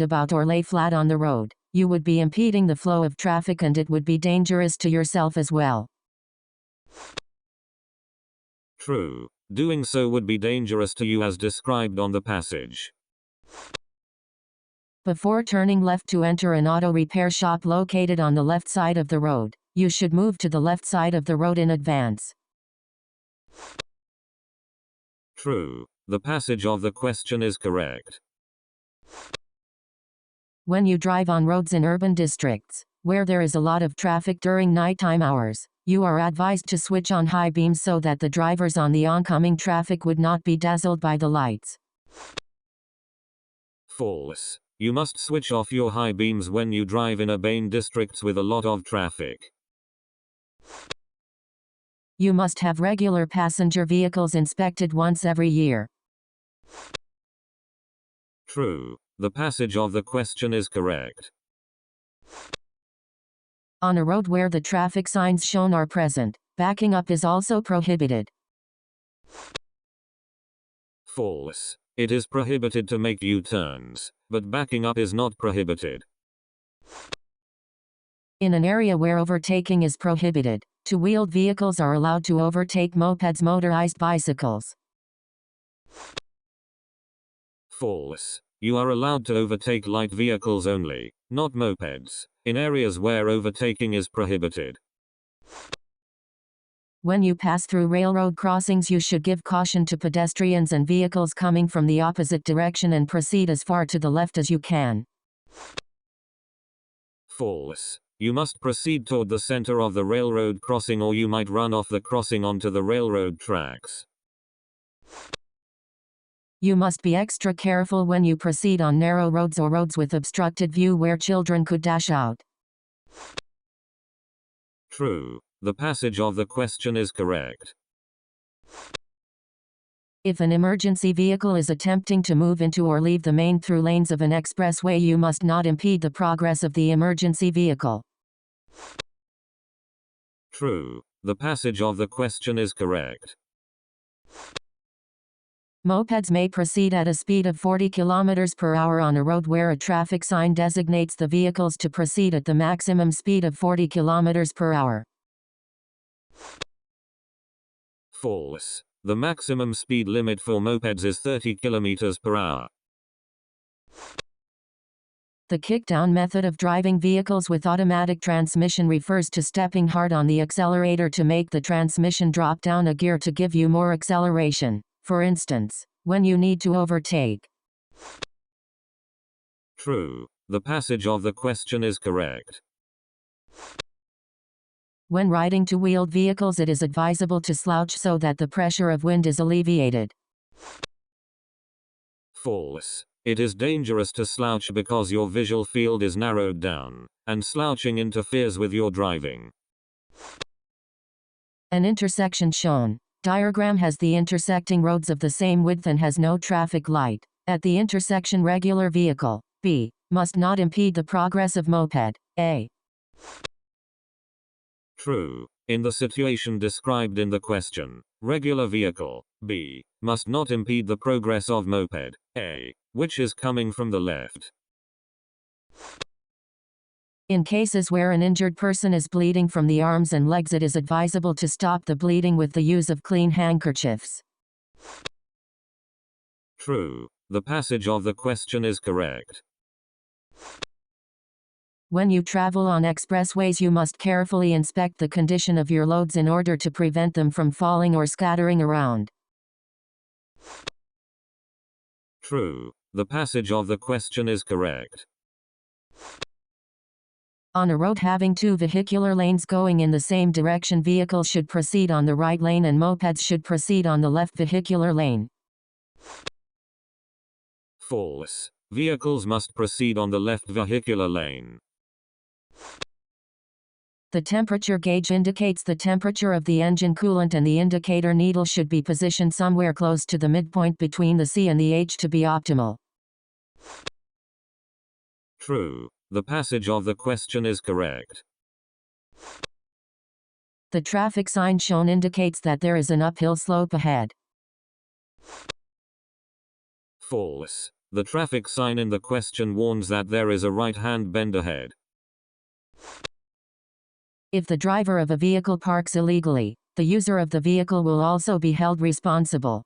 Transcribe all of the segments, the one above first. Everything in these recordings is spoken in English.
about or lay flat on the road, you would be impeding the flow of traffic and it would be dangerous to yourself as well. True. Doing so would be dangerous to you as described on the passage. Before turning left to enter an auto repair shop located on the left side of the road, you should move to the left side of the road in advance. True. The passage of the question is correct. When you drive on roads in urban districts, where there is a lot of traffic during nighttime hours, you are advised to switch on high beams so that the drivers on the oncoming traffic would not be dazzled by the lights. False. You must switch off your high beams when you drive in urban districts with a lot of traffic. You must have regular passenger vehicles inspected once every year. True. The passage of the question is correct. On a road where the traffic signs shown are present, backing up is also prohibited. False. It is prohibited to make U-turns, but backing up is not prohibited. In an area where overtaking is prohibited, two-wheeled vehicles are allowed to overtake mopeds, motorized bicycles. False. You are allowed to overtake light vehicles only, not mopeds, in areas where overtaking is prohibited. When you pass through railroad crossings, you should give caution to pedestrians and vehicles coming from the opposite direction and proceed as far to the left as you can. False. You must proceed toward the center of the railroad crossing or you might run off the crossing onto the railroad tracks. You must be extra careful when you proceed on narrow roads or roads with obstructed view where children could dash out. True. The passage of the question is correct. If an emergency vehicle is attempting to move into or leave the main through lanes of an expressway, you must not impede the progress of the emergency vehicle. True. The passage of the question is correct. Mopeds may proceed at a speed of 40 km per hour on a road where a traffic sign designates the vehicles to proceed at the maximum speed of 40 km per hour. False. The maximum speed limit for mopeds is 30 km per hour. The kick-down method of driving vehicles with automatic transmission refers to stepping hard on the accelerator to make the transmission drop down a gear to give you more acceleration, for instance, when you need to overtake. True. The passage of the question is correct. When riding two-wheeled vehicles, it is advisable to slouch so that the pressure of wind is alleviated. False. It is dangerous to slouch because your visual field is narrowed down, and slouching interferes with your driving. An intersection shown. Diagram has the intersecting roads of the same width and has no traffic light. At the intersection, regular vehicle, B, must not impede the progress of moped, A. True. In the situation described in the question, regular vehicle, B, must not impede the progress of moped, A, which is coming from the left. In cases where an injured person is bleeding from the arms and legs, it is advisable to stop the bleeding with the use of clean handkerchiefs. True. The passage of the question is correct. When you travel on expressways, you must carefully inspect the condition of your loads in order to prevent them from falling or scattering around. True. The passage of the question is correct. On a road having two vehicular lanes going in the same direction, vehicles should proceed on the right lane and mopeds should proceed on the left vehicular lane. False. Vehicles must proceed on the left vehicular lane. The temperature gauge indicates the temperature of the engine coolant, and the indicator needle should be positioned somewhere close to the midpoint between the C and the H to be optimal. True. The passage of the question is correct. The traffic sign shown indicates that there is an uphill slope ahead. False. The traffic sign in the question warns that there is a right-hand bend ahead. If the driver of a vehicle parks illegally, the user of the vehicle will also be held responsible.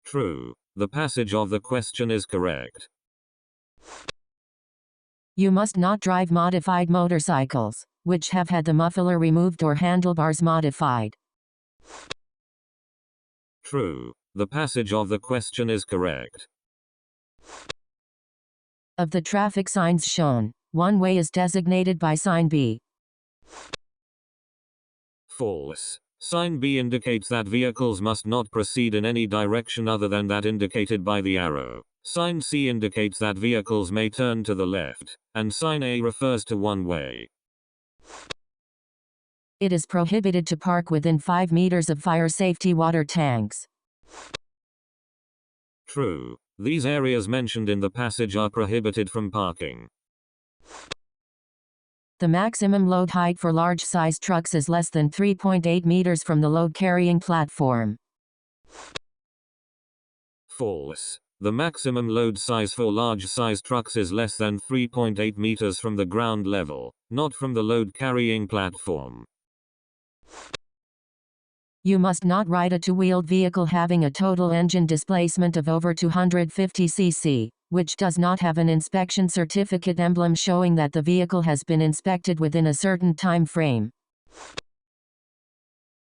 True. The passage of the question is correct. You must not drive modified motorcycles, which have had the muffler removed or handlebars modified. True. The passage of the question is correct. Of the traffic signs shown, one way is designated by sign B. False. Sign B indicates that vehicles must not proceed in any direction other than that indicated by the arrow. Sign C indicates that vehicles may turn to the left, and sign A refers to one way. It is prohibited to park within 5 meters of fire safety water tanks. True. These areas mentioned in the passage are prohibited from parking. The maximum load height for large-size trucks is less than 3.8 meters from the load-carrying platform. False. The maximum load size for large-size trucks is less than 3.8 meters from the ground level, not from the load-carrying platform. You must not ride a two-wheeled vehicle having a total engine displacement of over 250 cc, which does not have an inspection certificate emblem showing that the vehicle has been inspected within a certain time frame.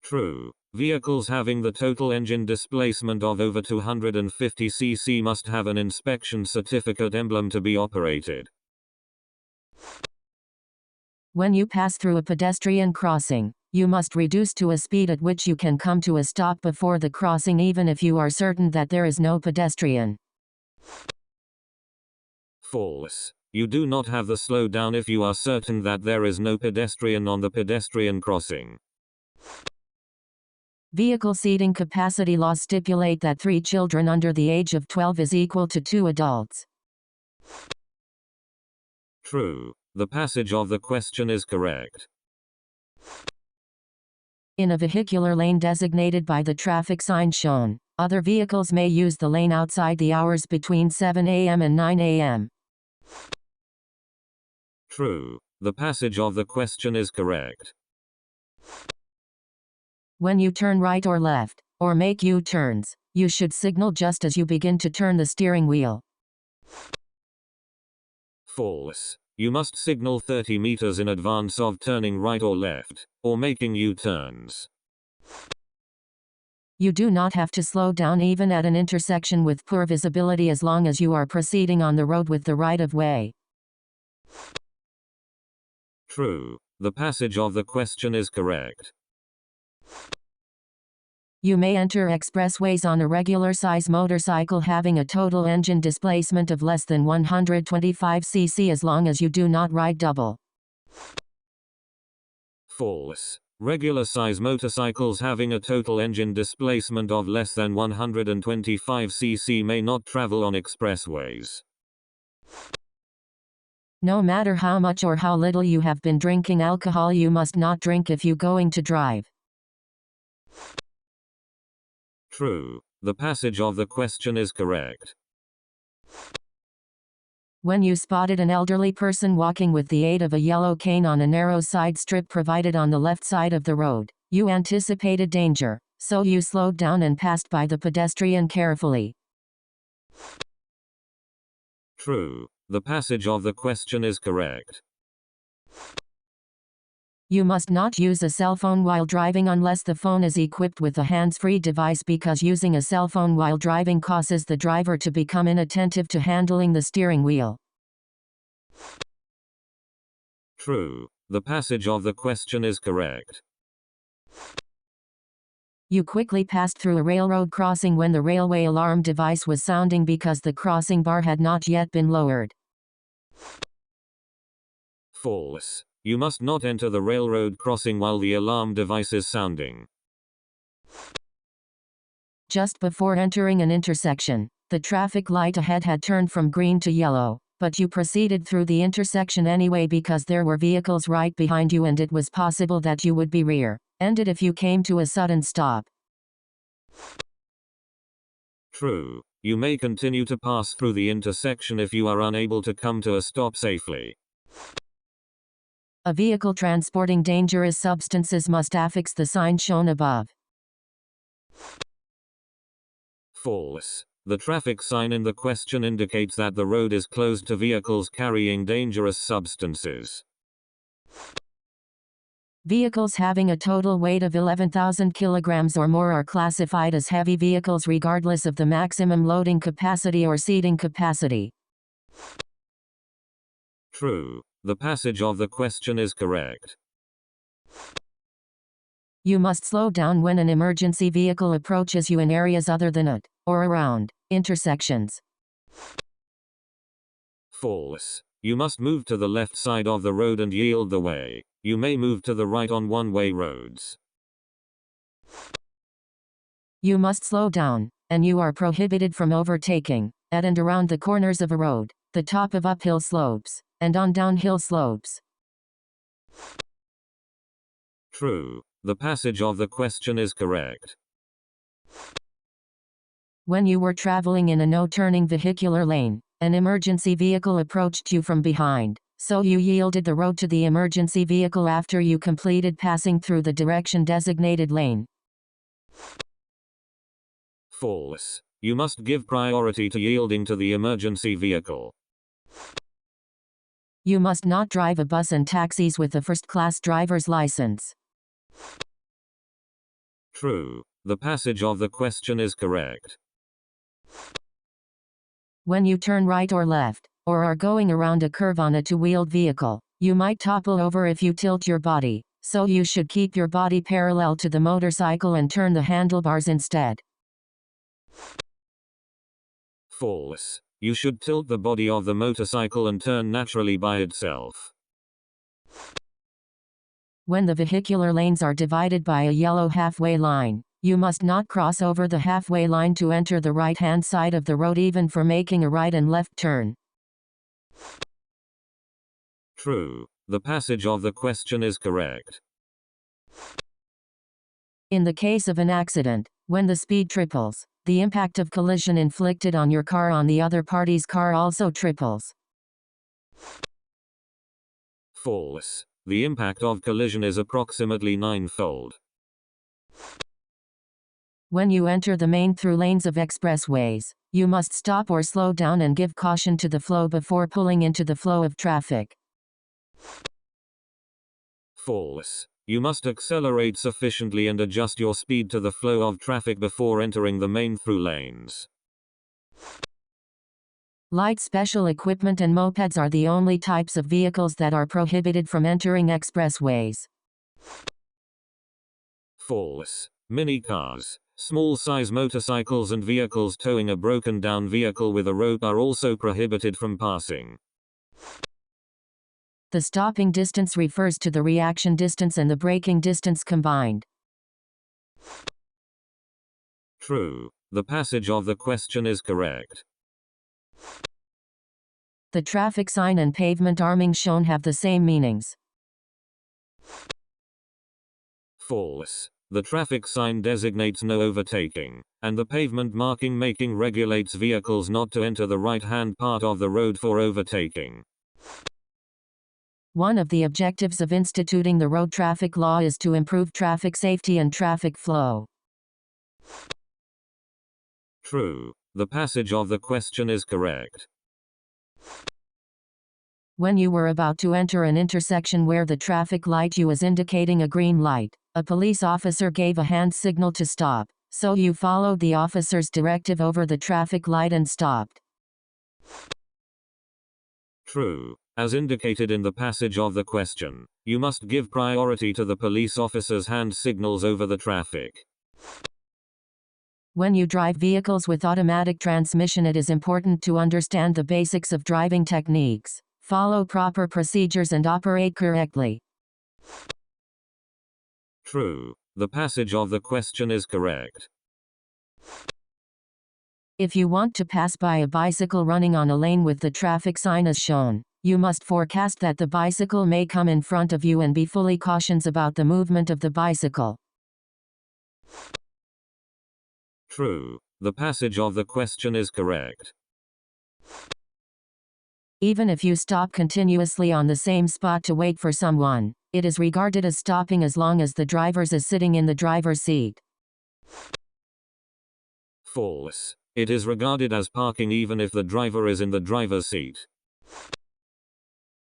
True. Vehicles having the total engine displacement of over 250 cc must have an inspection certificate emblem to be operated. When you pass through a pedestrian crossing, you must reduce to a speed at which you can come to a stop before the crossing even if you are certain that there is no pedestrian. False. You do not have the slow down if you are certain that there is no pedestrian on the pedestrian crossing. Vehicle seating capacity laws stipulate that 3 children under the age of 12 is equal to 2 adults. True. The passage of the question is correct. In a vehicular lane designated by the traffic sign shown, other vehicles may use the lane outside the hours between 7 a.m. and 9 a.m. True. The passage of the question is correct. When you turn right or left, or make U-turns, you should signal just as you begin to turn the steering wheel. False. You must signal 30 meters in advance of turning right or left, or making U-turns. You do not have to slow down even at an intersection with poor visibility as long as you are proceeding on the road with the right-of-way. True. The passage of the question is correct. You may enter expressways on a regular-size motorcycle having a total engine displacement of less than 125 cc as long as you do not ride double. False. Regular-size motorcycles having a total engine displacement of less than 125 cc may not travel on expressways. No matter how much or how little you have been drinking alcohol, you must not drink if you going to drive. True. The passage of the question is correct. When you spotted an elderly person walking with the aid of a yellow cane on a narrow side strip provided on the left side of the road, you anticipated danger, so you slowed down and passed by the pedestrian carefully. True. The passage of the question is correct. You must not use a cell phone while driving unless the phone is equipped with a hands-free device because using a cell phone while driving causes the driver to become inattentive to handling the steering wheel. True. The passage of the question is correct. You quickly passed through a railroad crossing when the railway alarm device was sounding because the crossing bar had not yet been lowered. False. You must not enter the railroad crossing while the alarm device is sounding. Just before entering an intersection, the traffic light ahead had turned from green to yellow, but you proceeded through the intersection anyway because there were vehicles right behind you and it was possible that you would be rear-ended if you came to a sudden stop. True. You may continue to pass through the intersection if you are unable to come to a stop safely. A vehicle transporting dangerous substances must affix the sign shown above. False. The traffic sign in the question indicates that the road is closed to vehicles carrying dangerous substances. Vehicles having a total weight of 11,000 kilograms or more are classified as heavy vehicles regardless of the maximum loading capacity or seating capacity. True. The passage of the question is correct. You must slow down when an emergency vehicle approaches you in areas other than at, or around, intersections. False. You must move to the left side of the road and yield the way. You may move to the right on one-way roads. You must slow down, and you are prohibited from overtaking, at and around the corners of a road, the top of uphill slopes, and on downhill slopes. True. The passage of the question is correct. When you were traveling in a no-turning vehicular lane, an emergency vehicle approached you from behind, so you yielded the road to the emergency vehicle after you completed passing through the direction designated lane. False. You must give priority to yielding to the emergency vehicle. You must not drive a bus and taxis with a first-class driver's license. True. The passage of the question is correct. When you turn right or left, or are going around a curve on a two-wheeled vehicle, you might topple over if you tilt your body, so you should keep your body parallel to the motorcycle and turn the handlebars instead. False. You should tilt the body of the motorcycle and turn naturally by itself. When the vehicular lanes are divided by a yellow halfway line, you must not cross over the halfway line to enter the right-hand side of the road even for making a right and left turn. True. The passage of the question is correct. In the case of an accident, when the speed triples, the impact of collision inflicted on your car on the other party's car also triples. False. The impact of collision is approximately 9-fold. When you enter the main through lanes of expressways, you must stop or slow down and give caution to the flow before pulling into the flow of traffic. False. You must accelerate sufficiently and adjust your speed to the flow of traffic before entering the main through lanes. Light special equipment and mopeds are the only types of vehicles that are prohibited from entering expressways. False. Mini cars, small-size motorcycles and vehicles towing a broken-down vehicle with a rope are also prohibited from passing. The stopping distance refers to the reaction distance and the braking distance combined. True. The passage of the question is correct. The traffic sign and pavement arming shown have the same meanings. False. The traffic sign designates no overtaking, and the pavement marking regulates vehicles not to enter the right-hand part of the road for overtaking. One of the objectives of instituting the road traffic law is to improve traffic safety and traffic flow. True. The passage of the question is correct. When you were about to enter an intersection where the traffic light you was indicating a green light, a police officer gave a hand signal to stop, so you followed the officer's directive over the traffic light and stopped. True. As indicated in the passage of the question, you must give priority to the police officer's hand signals over the traffic. When you drive vehicles with automatic transmission, it is important to understand the basics of driving techniques, follow proper procedures and operate correctly. True. The passage of the question is correct. If you want to pass by a bicycle running on a lane with the traffic sign as shown, you must forecast that the bicycle may come in front of you and be fully cautious about the movement of the bicycle. True. The passage of the question is correct. Even if you stop continuously on the same spot to wait for someone, it is regarded as stopping as long as the driver is sitting in the driver's seat. False. It is regarded as parking even if the driver is in the driver's seat.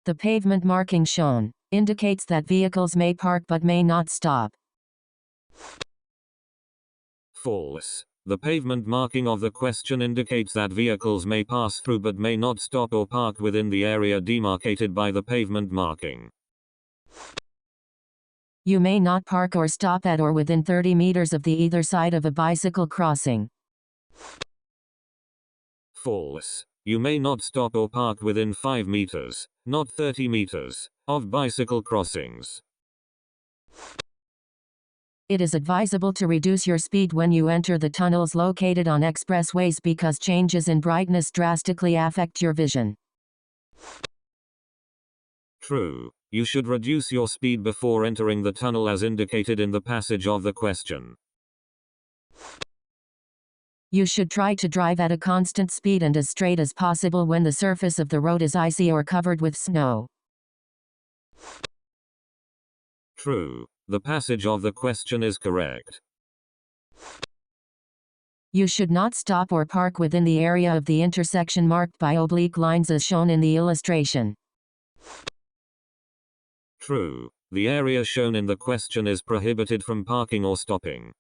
The pavement marking shown indicates that vehicles may park but may not stop. False. The pavement marking of the question indicates that vehicles may pass through but may not stop or park within the area demarcated by the pavement marking. You may not park or stop at or within 30 meters of the either side of a bicycle crossing. False. You may not stop or park within 5 meters, not 30 meters, of bicycle crossings. It is advisable to reduce your speed when you enter the tunnels located on expressways because changes in brightness drastically affect your vision. True. You should reduce your speed before entering the tunnel as indicated in the passage of the question. You should try to drive at a constant speed and as straight as possible when the surface of the road is icy or covered with snow. True. The passage of the question is correct. You should not stop or park within the area of the intersection marked by oblique lines as shown in the illustration. True. The area shown in the question is prohibited from parking or stopping.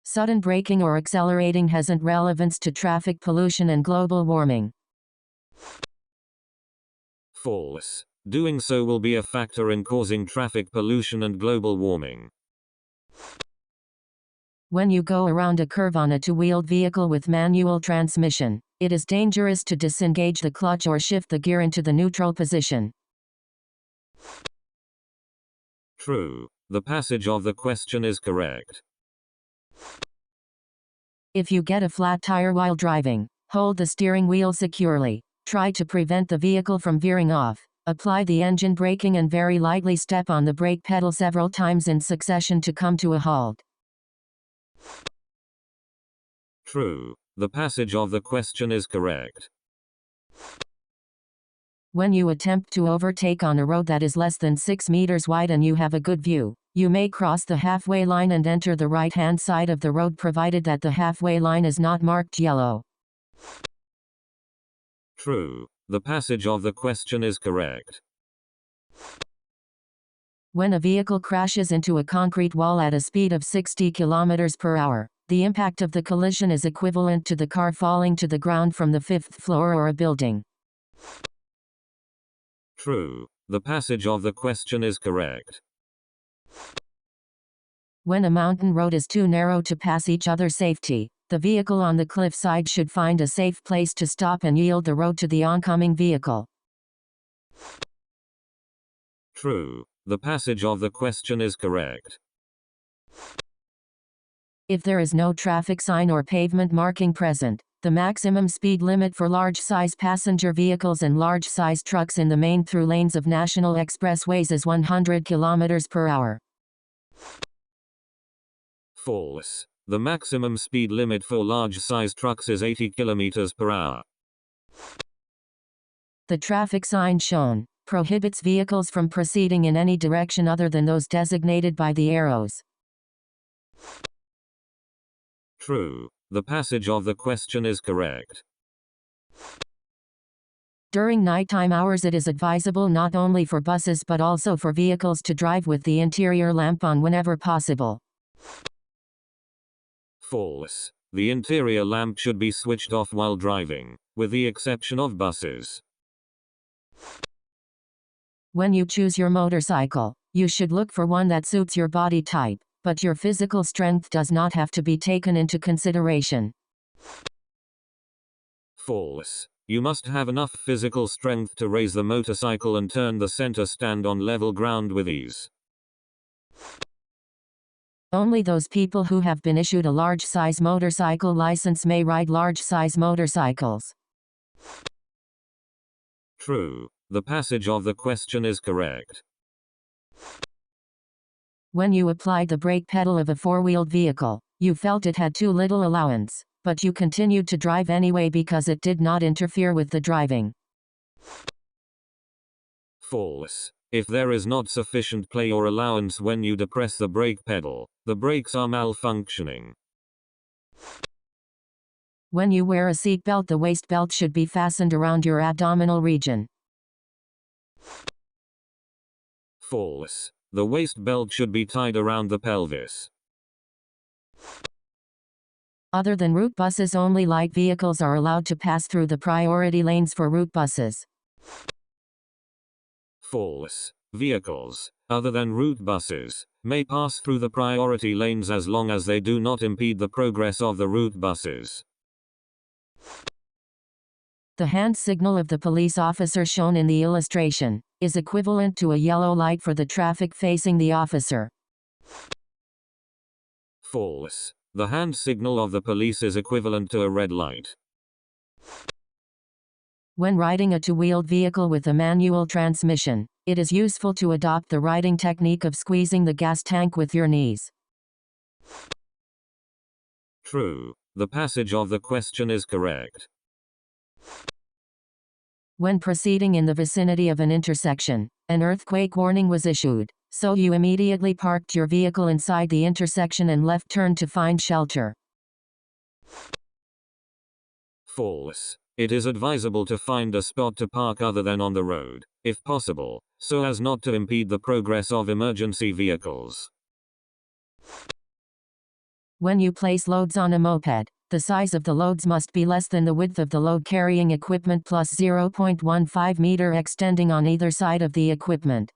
Sudden braking or accelerating hasn't relevance to traffic pollution and global warming. False. Doing so will be a factor in causing traffic pollution and global warming. When you go around a curve on a two-wheeled vehicle with manual transmission, it is dangerous to disengage the clutch or shift the gear into the neutral position. True. The passage of the question is correct. If you get a flat tire while driving, hold the steering wheel securely. Try to prevent the vehicle from veering off. Apply the engine braking and very lightly step on the brake pedal several times in succession to come to a halt. True. The passage of the question is correct. When you attempt to overtake on a road that is less than 6 meters wide and you have a good view, you may cross the halfway line and enter the right-hand side of the road provided that the halfway line is not marked yellow. True. The passage of the question is correct. When a vehicle crashes into a concrete wall at a speed of 60 kilometers per hour, the impact of the collision is equivalent to the car falling to the ground from the 5th floor or a building. True. The passage of the question is correct. When a mountain road is too narrow to pass each other safely, the vehicle on the cliffside should find a safe place to stop and yield the road to the oncoming vehicle. True. The passage of the question is correct. If there is no traffic sign or pavement marking present, the maximum speed limit for large-size passenger vehicles and large-size trucks in the main through lanes of national expressways is 100 km per hour. False. The maximum speed limit for large-size trucks is 80 km per hour. The traffic sign shown prohibits vehicles from proceeding in any direction other than those designated by the arrows. True. The passage of the question is correct. During nighttime hours it is advisable not only for buses but also for vehicles to drive with the interior lamp on whenever possible. False. The interior lamp should be switched off while driving, with the exception of buses. When you choose your motorcycle, you should look for one that suits your body type, but your physical strength does not have to be taken into consideration. False. You must have enough physical strength to raise the motorcycle and turn the center stand on level ground with ease. Only those people who have been issued a large-size motorcycle license may ride large-size motorcycles. True. The passage of the question is correct. When you applied the brake pedal of a four-wheeled vehicle, you felt it had too little allowance, but you continued to drive anyway because it did not interfere with the driving. False. If there is not sufficient play or allowance when you depress the brake pedal, the brakes are malfunctioning. When you wear a seat belt, the waist belt should be fastened around your abdominal region. False. The waist belt should be tied around the pelvis. Other than route buses, only light vehicles are allowed to pass through the priority lanes for route buses. False. Vehicles, other than route buses, may pass through the priority lanes as long as they do not impede the progress of the route buses. The hand signal of the police officer shown in the illustration is equivalent to a yellow light for the traffic facing the officer. False. The hand signal of the police is equivalent to a red light. When riding a two-wheeled vehicle with a manual transmission, it is useful to adopt the riding technique of squeezing the gas tank with your knees. True. The passage of the question is correct. When proceeding in the vicinity of an intersection, an earthquake warning was issued, so you immediately parked your vehicle inside the intersection and left turn to find shelter. False. It is advisable to find a spot to park other than on the road, if possible, so as not to impede the progress of emergency vehicles. When you place loads on a moped, the size of the loads must be less than the width of the load-carrying equipment plus 0.15 meter extending on either side of the equipment.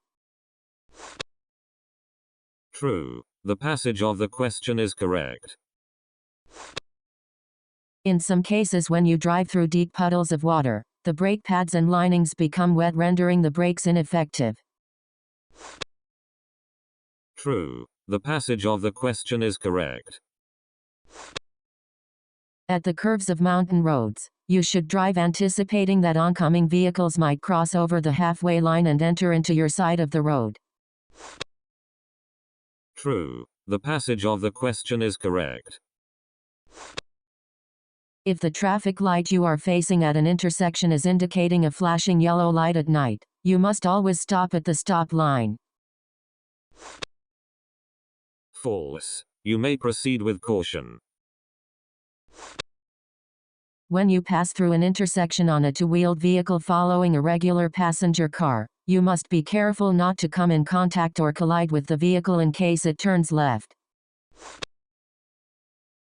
True. The passage of the question is correct. In some cases, when you drive through deep puddles of water, the brake pads and linings become wet, rendering the brakes ineffective. True. The passage of the question is correct. At the curves of mountain roads, you should drive anticipating that oncoming vehicles might cross over the halfway line and enter into your side of the road. True. The passage of the question is correct. If the traffic light you are facing at an intersection is indicating a flashing yellow light at night, you must always stop at the stop line. False. You may proceed with caution. When you pass through an intersection on a two-wheeled vehicle following a regular passenger car, you must be careful not to come in contact or collide with the vehicle in case it turns left.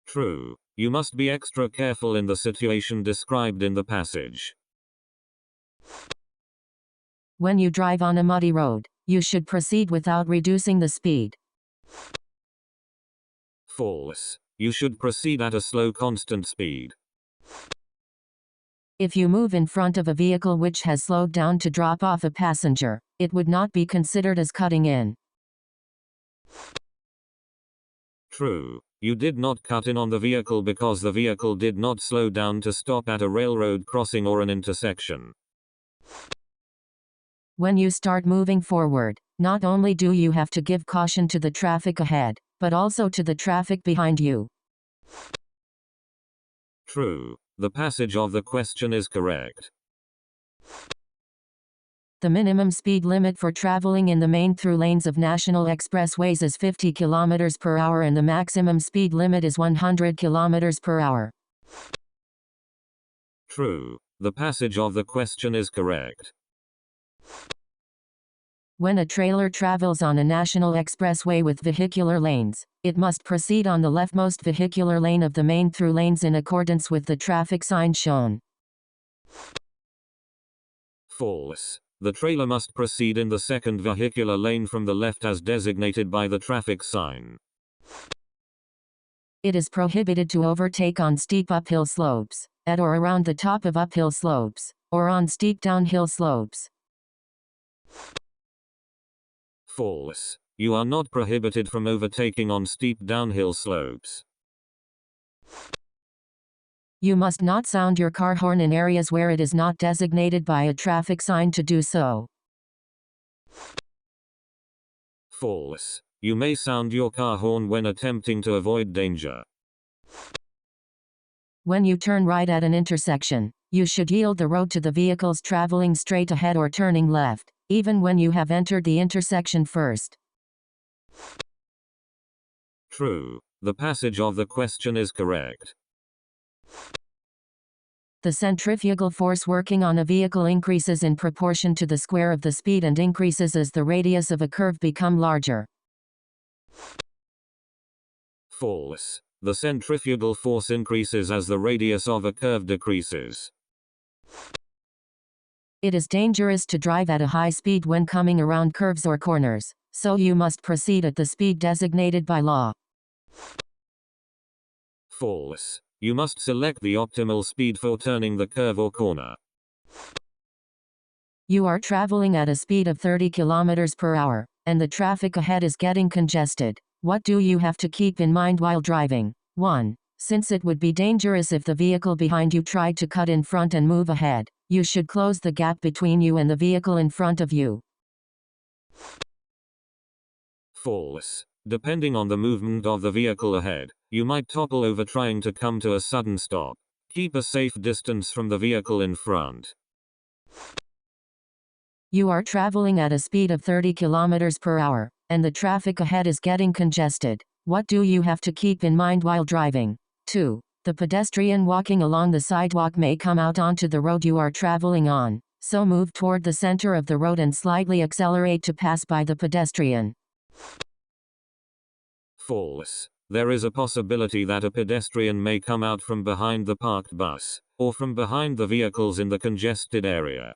True. You must be extra careful in the situation described in the passage. When you drive on a muddy road, you should proceed without reducing the speed. False. You should proceed at a slow constant speed. If you move in front of a vehicle which has slowed down to drop off a passenger, it would not be considered as cutting in. True. You did not cut in on the vehicle because the vehicle did not slow down to stop at a railroad crossing or an intersection. When you start moving forward, not only do you have to give caution to the traffic ahead, but also to the traffic behind you. True. The passage of the question is correct. The minimum speed limit for traveling in the main through lanes of national expressways is 50 km per hour and the maximum speed limit is 100 km per hour. True. The passage of the question is correct. When a trailer travels on a national expressway with vehicular lanes, it must proceed on the leftmost vehicular lane of the main through lanes in accordance with the traffic sign shown. False. The trailer must proceed in the second vehicular lane from the left as designated by the traffic sign. It is prohibited to overtake on steep uphill slopes, at or around the top of uphill slopes, or on steep downhill slopes. False. You are not prohibited from overtaking on steep downhill slopes. You must not sound your car horn in areas where it is not designated by a traffic sign to do so. False. You may sound your car horn when attempting to avoid danger. When you turn right at an intersection, you should yield the road to the vehicles traveling straight ahead or turning left, even when you have entered the intersection first. True. The passage of the question is correct. The centrifugal force working on a vehicle increases in proportion to the square of the speed and increases as the radius of a curve become larger. False. The centrifugal force increases as the radius of a curve decreases. It is dangerous to drive at a high speed when coming around curves or corners, so you must proceed at the speed designated by law. False. You must select the optimal speed for turning the curve or corner. You are traveling at a speed of 30 kilometers per hour, and the traffic ahead is getting congested. What do you have to keep in mind while driving? 1. Since it would be dangerous if the vehicle behind you tried to cut in front and move ahead, you should close the gap between you and the vehicle in front of you. False. Depending on the movement of the vehicle ahead, you might topple over trying to come to a sudden stop. Keep a safe distance from the vehicle in front. You are traveling at a speed of 30 kilometers per hour, and the traffic ahead is getting congested. What do you have to keep in mind while driving? 2. The pedestrian walking along the sidewalk may come out onto the road you are traveling on, so move toward the center of the road and slightly accelerate to pass by the pedestrian. False. There is a possibility that a pedestrian may come out from behind the parked bus, or from behind the vehicles in the congested area.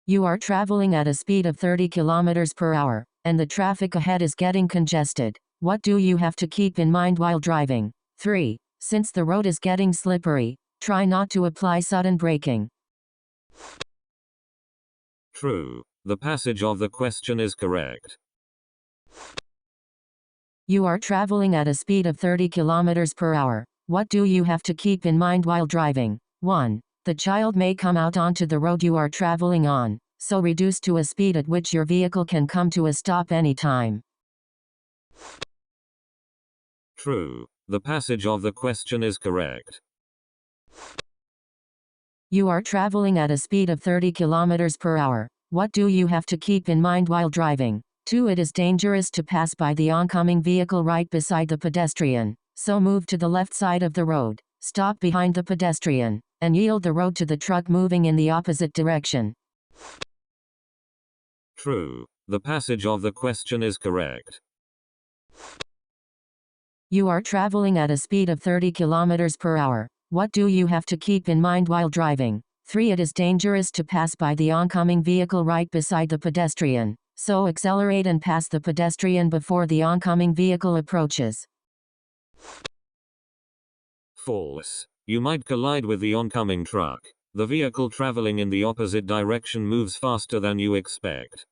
You are traveling at a speed of 30 kilometers per hour, and the traffic ahead is getting congested. What do you have to keep in mind while driving? 3. Since the road is getting slippery, try not to apply sudden braking. True. The passage of the question is correct. You are traveling at a speed of 30 kilometers per hour. What do you have to keep in mind while driving? 1. The child may come out onto the road you are traveling on, so reduce to a speed at which your vehicle can come to a stop anytime. True. The passage of the question is correct. You are traveling at a speed of 30 kilometers per hour. What do you have to keep in mind while driving? 2. It is dangerous to pass by the oncoming vehicle right beside the pedestrian, so move to the left side of the road, stop behind the pedestrian, and yield the road to the truck moving in the opposite direction. True. The passage of the question is correct. You are traveling at a speed of 30 kilometers per hour. What do you have to keep in mind while driving? 3. It is dangerous to pass by the oncoming vehicle right beside the pedestrian, so accelerate and pass the pedestrian before the oncoming vehicle approaches. False. You might collide with the oncoming truck. The vehicle traveling in the opposite direction moves faster than you expect.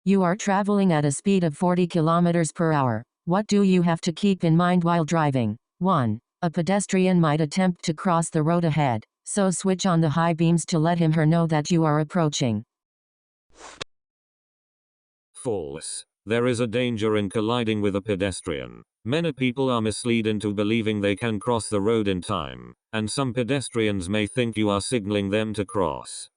You are traveling at a speed of 40 kilometers per hour. What do you have to keep in mind while driving? 1. A pedestrian might attempt to cross the road ahead, so switch on the high beams to let him or her know that you are approaching. False. There is a danger in colliding with a pedestrian. Many people are misled into believing they can cross the road in time, and some pedestrians may think you are signaling them to cross.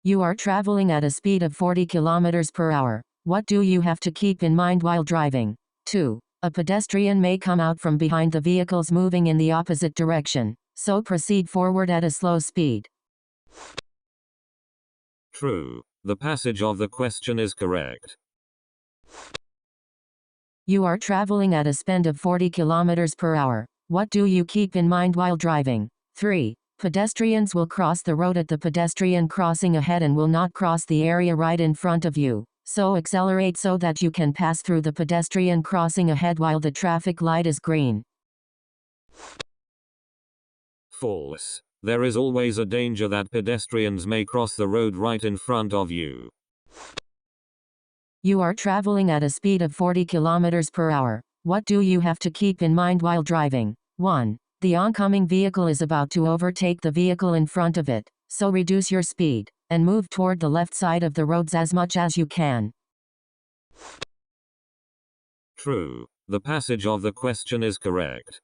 You are traveling at a speed of 40 kilometers per hour. What do you have to keep in mind while driving? 2. A pedestrian may come out from behind the vehicles moving in the opposite direction, so proceed forward at a slow speed. True. The passage of the question is correct. You are traveling at a speed of 40 kilometers per hour. What do you keep in mind while driving? 3. Pedestrians will cross the road at the pedestrian crossing ahead and will not cross the area right in front of you, so accelerate so that you can pass through the pedestrian crossing ahead while the traffic light is green. False. There is always a danger that pedestrians may cross the road right in front of you. You are traveling at a speed of 40 kilometers per hour. What do you have to keep in mind while driving? 1. The oncoming vehicle is about to overtake the vehicle in front of it, so reduce your speed. and move toward the left side of the roads as much as you can. True. The passage of the question is correct.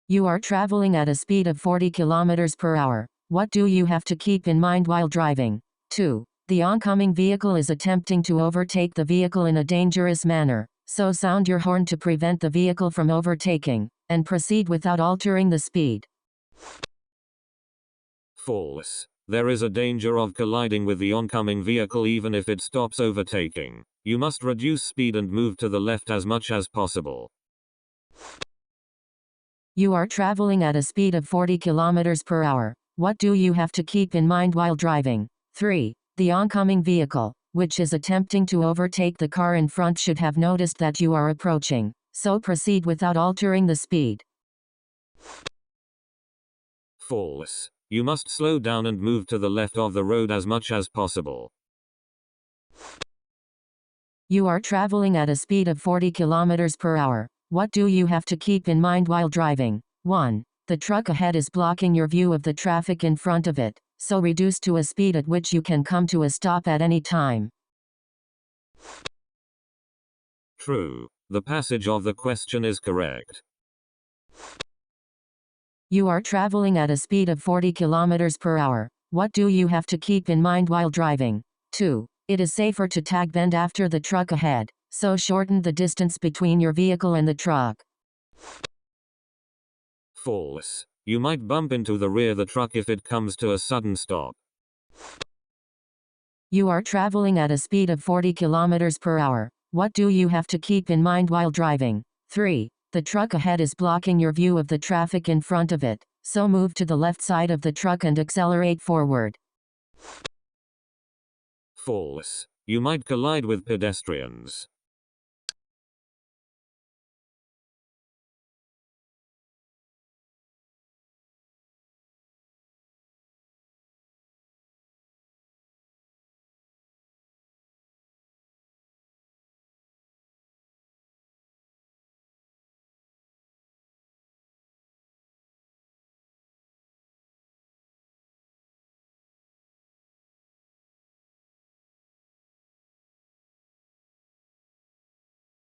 You are traveling at a speed of 40 kilometers per hour. What do you have to keep in mind while driving? 2. The oncoming vehicle is attempting to overtake the vehicle in a dangerous manner, so sound your horn to prevent the vehicle from overtaking, and proceed without altering the speed. False. There is a danger of colliding with the oncoming vehicle even if it stops overtaking. You must reduce speed and move to the left as much as possible. You are traveling at a speed of 40 kilometers per hour. What do you have to keep in mind while driving? 3. The oncoming vehicle, which is attempting to overtake the car in front, should have noticed that you are approaching, so proceed without altering the speed. False. You must slow down and move to the left of the road as much as possible. You are traveling at a speed of 40 kilometers per hour. What do you have to keep in mind while driving? 1. The truck ahead is blocking your view of the traffic in front of it, so reduce to a speed at which you can come to a stop at any time. True. The passage of the question is correct. You are traveling at a speed of 40 kilometers per hour. What do you have to keep in mind while driving? 2. It is safer to tag bend after the truck ahead, so shorten the distance between your vehicle and the truck. False. You might bump into the rear the truck if it comes to a sudden stop. You are traveling at a speed of 40 kilometers per hour. What do you have to keep in mind while driving? 3. The truck ahead is blocking your view of the traffic in front of it, so move to the left side of the truck and accelerate forward. False. You might collide with pedestrians.